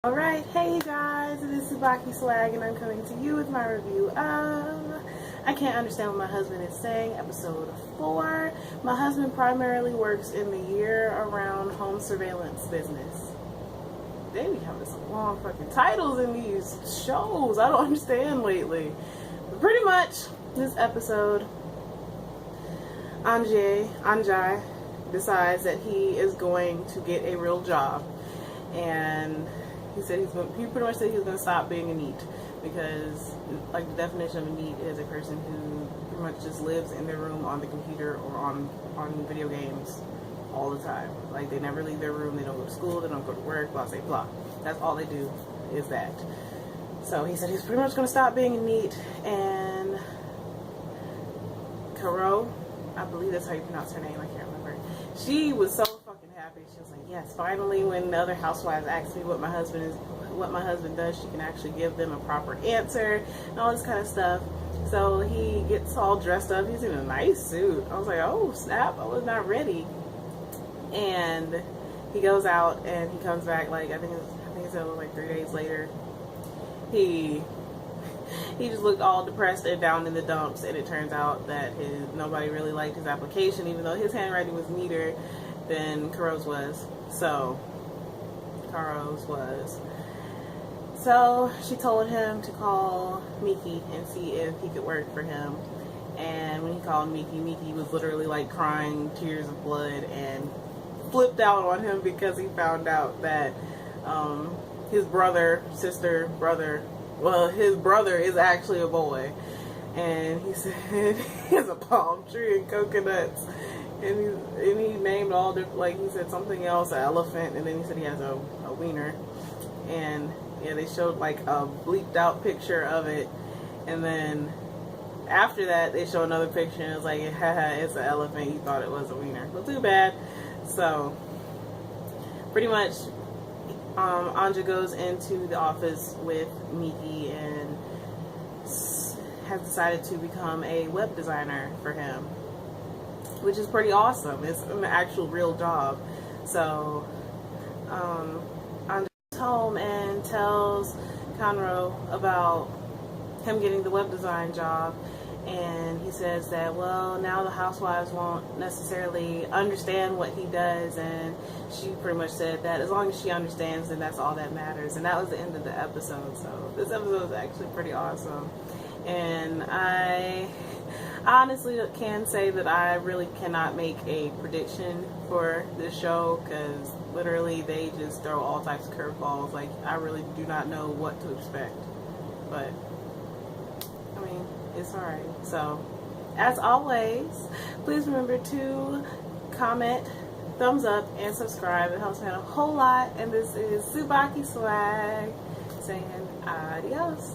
Alright, hey guys, it is TsubakiSwagg and I'm coming to you with my review of I Can't Understand What My Husband Is Saying, episode 4. My husband primarily works in the year-round home surveillance business. They be having some long fucking titles in these shows. I don't understand lately. But pretty much, this episode, Anjay decides that he is going to get a real job. And he pretty much said he was going to stop being a NEET because, like, the definition of a NEET is a person who pretty much just lives in their room on the computer or on video games all the time. Like, they never leave their room, they don't go to school, they don't go to work, blah, blah, blah. That's all they do is that. So he said he's pretty much going to stop being a NEET, and Karo, I believe that's how you pronounce her name, I can't remember. She was so fucking happy. She was like, yes, finally, when the other housewives ask me what my husband does, she can actually give them a proper answer and all this kind of stuff. So he gets all dressed up. He's in a nice suit. I was like, oh snap, I was not ready. And he goes out and he comes back like I think it was like 3 days later. He just looked all depressed and down in the dumps, and it turns out that nobody really liked his application, even though his handwriting was neater than Karo's was. So she told him to call Miki and see if he could work for him. And when he called Miki was literally like crying tears of blood and flipped out on him because he found out that his brother is actually a boy. And he said he has a palm tree and coconuts. And he named all different, like he said something else, an elephant, and then he said he has a Weiner. And yeah, they showed like a bleeped out picture of it. And then after that, they show another picture and it's like, haha, it's an elephant. He thought it was a Weiner. Well, too bad. So, pretty much, Anja goes into the office with Miki and has decided to become a web designer for him, which is pretty awesome. It's an actual real job. So Anja goes home and tells Conroe about him getting the web design job, and he says that, well, now the housewives won't necessarily understand what he does, and she pretty much said that as long as she understands, then that's all that matters. And that was the end of the episode. So this episode was actually pretty awesome, and I honestly can say that I really cannot make a prediction for this show because literally they just throw all types of curveballs. Like, I really do not know what to expect, but I mean, it's alright. So, as always, please remember to comment, thumbs up, and subscribe. It helps me out a whole lot. And this is TsubakiSwagg saying adios.